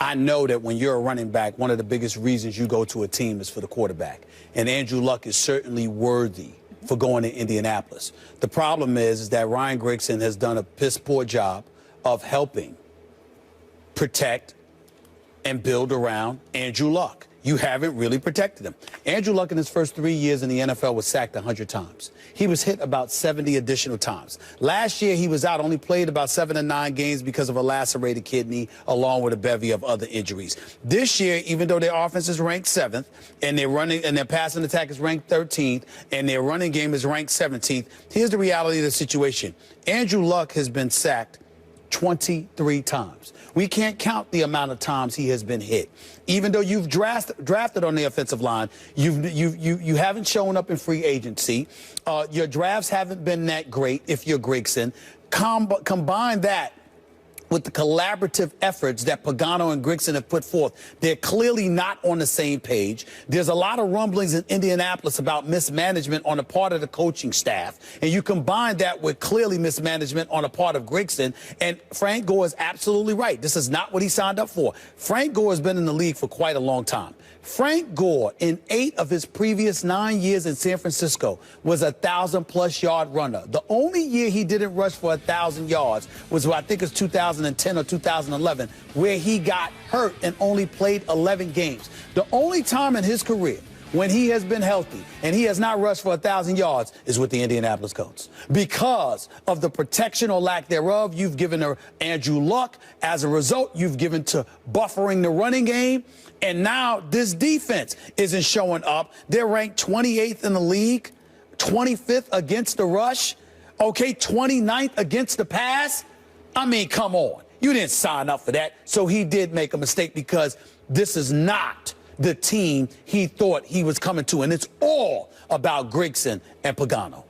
I know that when you're a running back, one of the biggest reasons you go to a team is for the quarterback. And Andrew Luck is certainly worthy for going to Indianapolis. The problem is that Ryan Grigson has done a piss-poor job of helping protect and build around Andrew Luck. You haven't really protected him. Andrew Luck in his first 3 years in the NFL was sacked 100 times. He was hit about 70 additional times. Last year, he was out, only played about 7 to 9 games because of a lacerated kidney, along with a bevy of other injuries. This year, even though their offense is ranked 7th, and their passing attack is ranked 13th, and their running game is ranked 17th, here's the reality of the situation. Andrew Luck has been sacked 23 times. We can't count the amount of times he has been hit. Even though you've drafted on the offensive line, you haven't shown up in free agency. Your drafts haven't been that great if you're Grigson. Combine that with the collaborative efforts that Pagano and Grigson have put forth. They're clearly not on the same page. There's a lot of rumblings in Indianapolis about mismanagement on the part of the coaching staff. And you combine that with clearly mismanagement on the part of Grigson. And Frank Gore is absolutely right. This is not what he signed up for. Frank Gore has been in the league for quite a long time. Frank Gore, in 8 of his previous 9 years in San Francisco, was a 1,000-plus yard runner. The only year he didn't rush for 1,000 yards was, I think it's 2010 or 2011, where he got hurt and only played 11 games. The only time in his career when he has been healthy and he has not rushed for 1,000 yards is with the Indianapolis Colts. Because of the protection or lack thereof you've given to Andrew Luck. As a result, you've given to buffering the running game. And now this defense isn't showing up. They're ranked 28th in the league, 25th against the rush, okay, 29th against the pass. I mean, come on. You didn't sign up for that. So he did make a mistake, because this is not the team he thought he was coming to. And it's all about Grigson and Pagano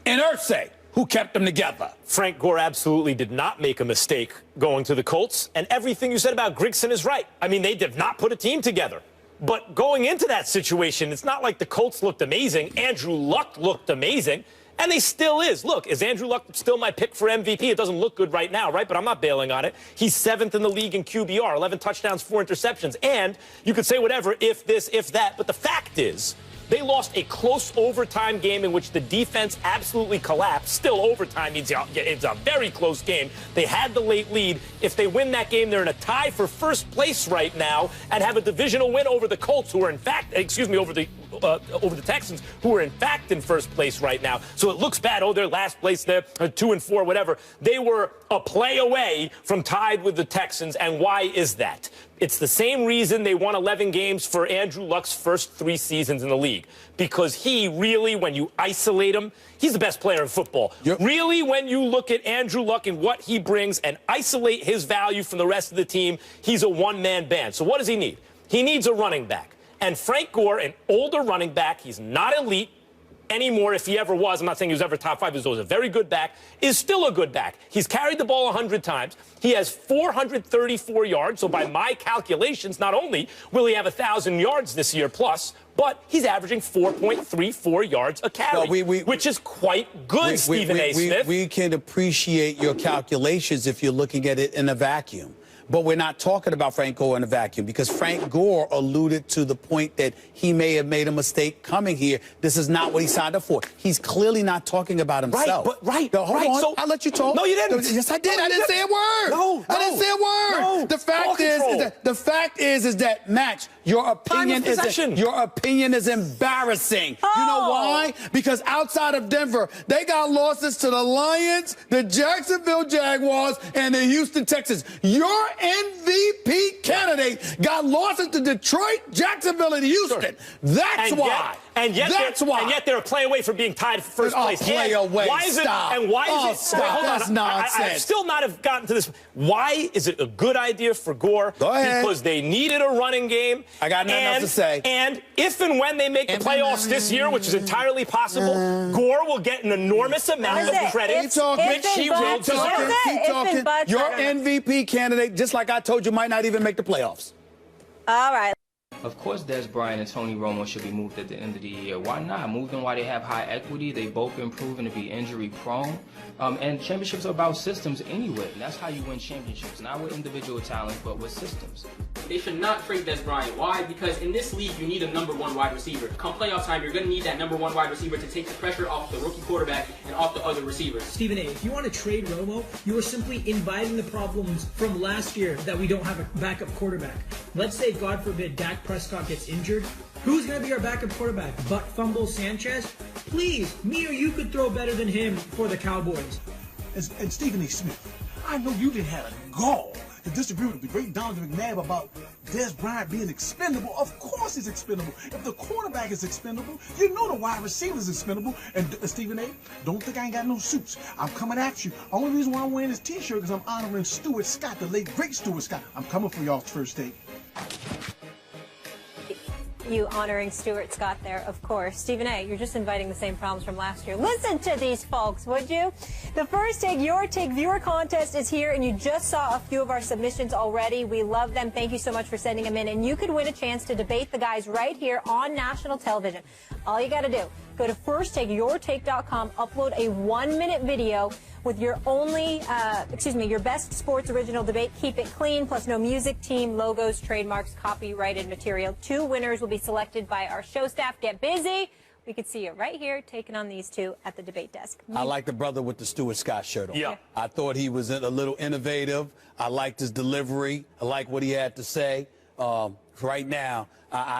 and Irsay, who kept them together. Frank Gore absolutely did not make a mistake going to the Colts. And everything you said about Grigson is right. I mean, they did not put a team together. But going into that situation, it's not like the Colts looked amazing. Andrew Luck looked amazing. And he still is. Look, is Andrew Luck still my pick for MVP? It doesn't look good right now, right? But I'm not bailing on it. He's 7th in the league in QBR, 11 touchdowns, 4 interceptions. And you could say whatever, if this, if that. But the fact is, they lost a close overtime game in which the defense absolutely collapsed. Still, overtime means it's a very close game. They had the late lead. If they win that game, they're in a tie for first place right now and have a divisional win over the Colts, who are in fact, over the Texans, who are in fact in first place right now. So it looks bad. Oh, they're last place there, 2 and 4, whatever. They were a play away from tied with the Texans. And why is that? It's the same reason they won 11 games for Andrew Luck's first 3 seasons in the league. Because he really, when you isolate him, he's the best player in football. Yep. Really, when you look at Andrew Luck and what he brings and isolate his value from the rest of the team, he's a one-man band. So what does he need? He needs a running back. And Frank Gore, an older running back, he's not elite anymore. If he ever was, I'm not saying he was ever top 5, he was a very good back, is still a good back. He's carried the ball 100 times. He has 434 yards. So by my calculations, not only will he have 1,000 yards this year plus, but he's averaging 4.34 yards a carry, which is quite good, Stephen A. Smith. We can appreciate your calculations if you're looking at it in a vacuum. But we're not talking about Frank Gore in a vacuum, because Frank Gore alluded to the point that he may have made a mistake coming here. This is not what he signed up for. He's clearly not talking about himself. Right, Hold on. So, I'll let you talk. No, you didn't. Yes, I did. I didn't say a word. No, I didn't say a word. No. The fact is that Max, your opinion is embarrassing. Oh. You know why? Because outside of Denver, they got losses to the Lions, the Jacksonville Jaguars, and the Houston Texans. Your MVP candidate got losses to Detroit, Jacksonville, and Houston. Sure. That's why. And yet they're a play away from being tied for first place. Play away. Why is Stop. it? And why is it? Stop. Hold That's on. nonsense. I still not have gotten to this. Why is it a good idea for Gore? Go ahead. Because they needed a running game. I got nothing else to say. And if and when they make the playoffs this year, which is entirely possible, Gore will get an enormous amount of credit, which he will deserve. Keep talking. Your MVP candidate, just like I told you, might not even make the playoffs. All right. Of course, Des Bryant and Tony Romo should be moved at the end of the year. Why not? Move them while they have high equity. They've both been proven to be injury prone. And championships are about systems anyway. And that's how you win championships. Not with individual talent, but with systems. they should not trade Des Bryant. Why? Because in this league, you need a #1 wide receiver. Come playoff time, you're going to need that #1 wide receiver to take the pressure off the rookie quarterback and off the other receivers. Stephen A., if you want to trade Romo, you are simply inviting the problems from last year that we don't have a backup quarterback. Let's say, God forbid, Dak Prescott gets injured. Who's going to be our backup quarterback? Butt fumble Sanchez? Please, me or you could throw better than him for the Cowboys. And Stephen A. Smith, I know you didn't have a gall to disagree with the great Donovan McNabb about Des Bryant being expendable. Of course he's expendable. If the quarterback is expendable, you know the wide receiver is expendable. And Stephen A., don't think I ain't got no suits. I'm coming at you. Only reason why I'm wearing this t-shirt is I'm honoring Stuart Scott, the late great Stuart Scott. I'm coming for y'all's first take. You honoring Stuart Scott there, of course. Stephen A., you're just inviting the same problems from last year. Listen to these folks, would you? The First Take, Your Take viewer contest is here, and you just saw a few of our submissions already. We love them. Thank you so much for sending them in. And you could win a chance to debate the guys right here on national television. All you got to do, go to firsttakeyourtake.com, upload a 1-minute video with your your best sports original debate. Keep it clean, plus no music, team, logos, trademarks, copyrighted material. 2 winners will be selected by our show staff. Get busy. We could see you right here taking on these 2 at the debate desk. I like the brother with the Stuart Scott shirt on. Yeah. I thought he was a little innovative. I liked his delivery. I like what he had to say. Right now,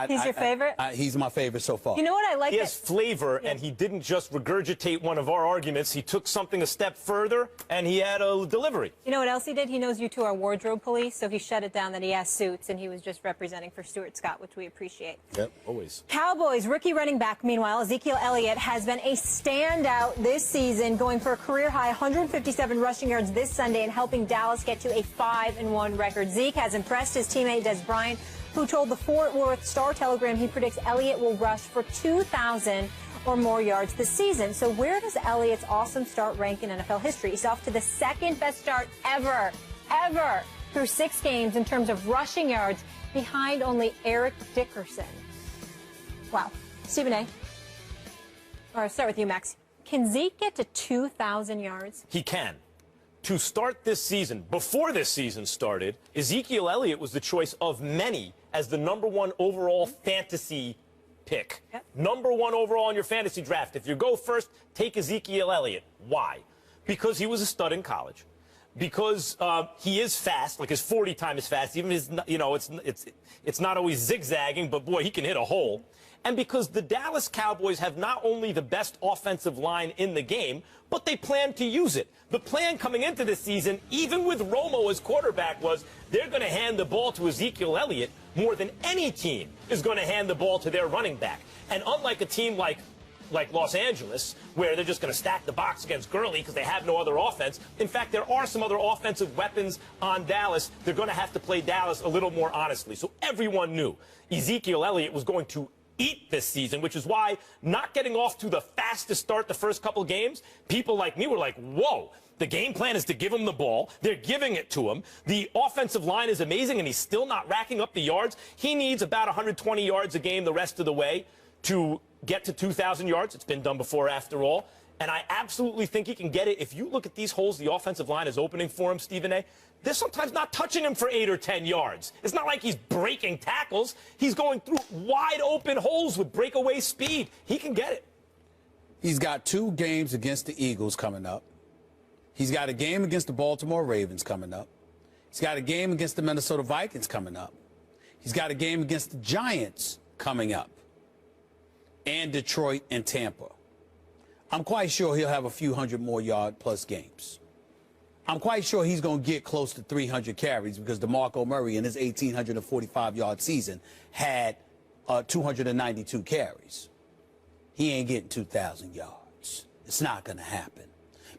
He's your favorite? He's my favorite so far. You know what I like? He has flavor, and he didn't just regurgitate one of our arguments. He took something a step further, and he had a delivery. You know what else he did? He knows you 2 are wardrobe police, so he shut it down that he has suits, and he was just representing for Stuart Scott, which we appreciate. Yep, always. Cowboys rookie running back, meanwhile, Ezekiel Elliott has been a standout this season, going for a career-high 157 rushing yards this Sunday and helping Dallas get to a 5-1 record. Zeke has impressed his teammate Des Bryant, who told the Fort Worth Star-Telegram he predicts Elliott will rush for 2,000 or more yards this season. So where does Elliott's awesome start rank in NFL history? He's off to the 2nd best start ever through 6 games in terms of rushing yards, behind only Eric Dickerson. Wow. Stephen A. Or start with you, Max. Can Zeke get to 2,000 yards? He can. To start this season, before this season started, Ezekiel Elliott was the choice of many as the #1 overall fantasy pick. Yep. #1 overall in your fantasy draft. If you go first, take Ezekiel Elliott. Why? Because he was a stud in college. Because he is fast, like his 40 time is fast. Even his, it's not always zigzagging, but boy, he can hit a hole. And because the Dallas Cowboys have not only the best offensive line in the game, but they plan to use it. The plan coming into this season, even with Romo as quarterback, was they're going to hand the ball to Ezekiel Elliott more than any team is going to hand the ball to their running back. And unlike a team like Los Angeles, where they're just going to stack the box against Gurley because they have no other offense. In fact, there are some other offensive weapons on Dallas. They're going to have to play Dallas a little more honestly. So everyone knew Ezekiel Elliott was going to eat this season, which is why not getting off to the fastest start the first couple games, people like me were like, whoa. The game plan is to give him the ball. They're giving it to him. The offensive line is amazing, and he's still not racking up the yards. He needs about 120 yards a game the rest of the way to get to 2,000 yards. It's been done before, after all. And I absolutely think he can get it. If you look at these holes the offensive line is opening for him, Stephen A., they're sometimes not touching him for 8 or 10 yards. It's not like he's breaking tackles. He's going through wide open holes with breakaway speed. He can get it. He's got 2 games against the Eagles coming up. He's got a game against the Baltimore Ravens coming up. He's got a game against the Minnesota Vikings coming up. He's got a game against the Giants coming up. And Detroit and Tampa. I'm quite sure he'll have a few hundred more yard-plus games. I'm quite sure he's going to get close to 300 carries because DeMarco Murray in his 1,845-yard season had 292 carries. He ain't getting 2,000 yards. It's not going to happen.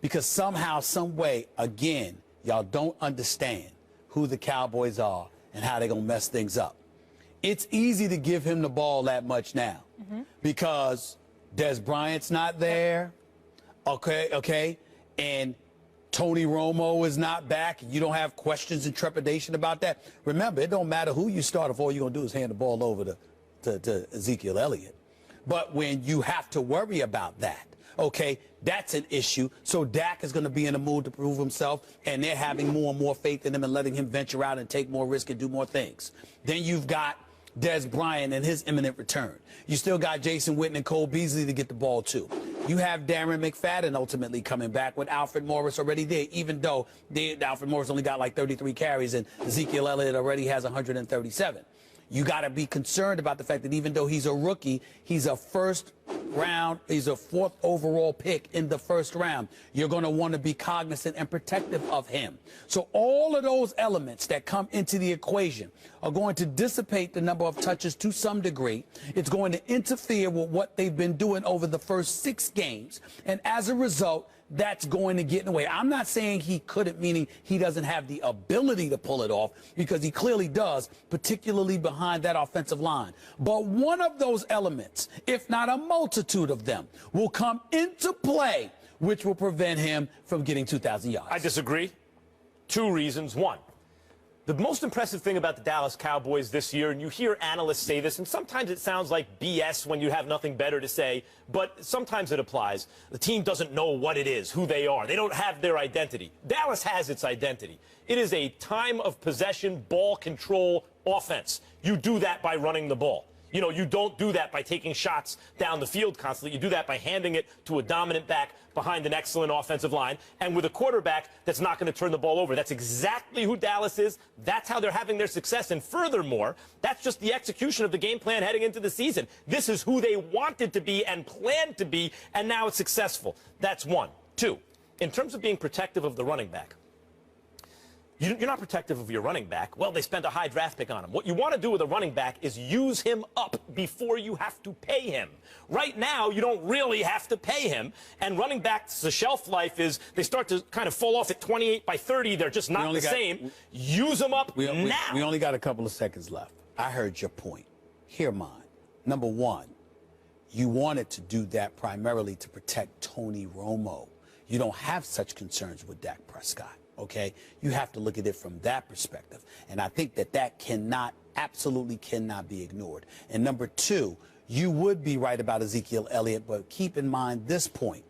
Because somehow, some way, again, y'all don't understand who the Cowboys are and how they're going to mess things up. It's easy to give him the ball that much now because Des Bryant's not there, okay, and Tony Romo is not back. You don't have questions and trepidation about that. Remember, it don't matter who you start if all you're going to do is hand the ball over to Ezekiel Elliott. But when you have to worry about that, okay, that's an issue. So Dak is going to be in a mood to prove himself, and they're having more and more faith in him and letting him venture out and take more risk and do more things. Then you've got Des Bryant and his imminent return. You still got Jason Witten and Cole Beasley to get the ball to. You have Darren McFadden ultimately coming back with Alfred Morris already there, even though Alfred Morris only got like 33 carries and Ezekiel Elliott already has 137. You got to be concerned about the fact that even though he's a rookie, he's a fourth overall pick in the first round. You're going to want to be cognizant and protective of him. So all of those elements that come into the equation are going to dissipate the number of touches to some degree. It's going to interfere with what they've been doing over the first 6 games. And as a result, that's going to get in the way. I'm not saying he couldn't, meaning he doesn't have the ability to pull it off, because he clearly does, particularly behind that offensive line. But one of those elements, if not a multitude of them, will come into play, which will prevent him from getting 2,000 yards. I disagree. 2 reasons. 1, the most impressive thing about the Dallas Cowboys this year, and you hear analysts say this, and sometimes it sounds like BS when you have nothing better to say, but sometimes it applies. The team doesn't know what it is, who they are. They don't have their identity. Dallas has its identity. It is a time of possession, ball control offense. You do that by running the ball. You know, you don't do that by taking shots down the field constantly. You do that by handing it to a dominant back behind an excellent offensive line and with a quarterback that's not going to turn the ball over. That's exactly who Dallas is. That's how they're having their success. And furthermore, that's just the execution of the game plan heading into the season. This is who they wanted to be and planned to be, and now it's successful. That's 1. 2, in terms of being protective of the running back, you're not protective of your running back. Well, they spent a high draft pick on him. What you want to do with a running back is use him up before you have to pay him. Right now, you don't really have to pay him. And running backs, the shelf life is they start to kind of fall off at 28 by 30. They're just not the same. Use them up now. We only got a couple of seconds left. I heard your point. Hear mine. Number 1, you wanted to do that primarily to protect Tony Romo. You don't have such concerns with Dak Prescott. Okay, you have to look at it from that perspective. And I think that absolutely cannot be ignored. And number 2, you would be right about Ezekiel Elliott, but keep in mind this point.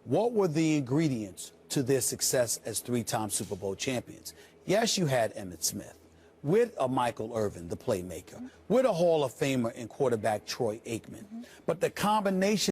What were the ingredients to their success as 3-time Super Bowl champions? Yes, you had Emmitt Smith with a Michael Irvin, the playmaker, with a Hall of Famer and quarterback Troy Aikman. But the combination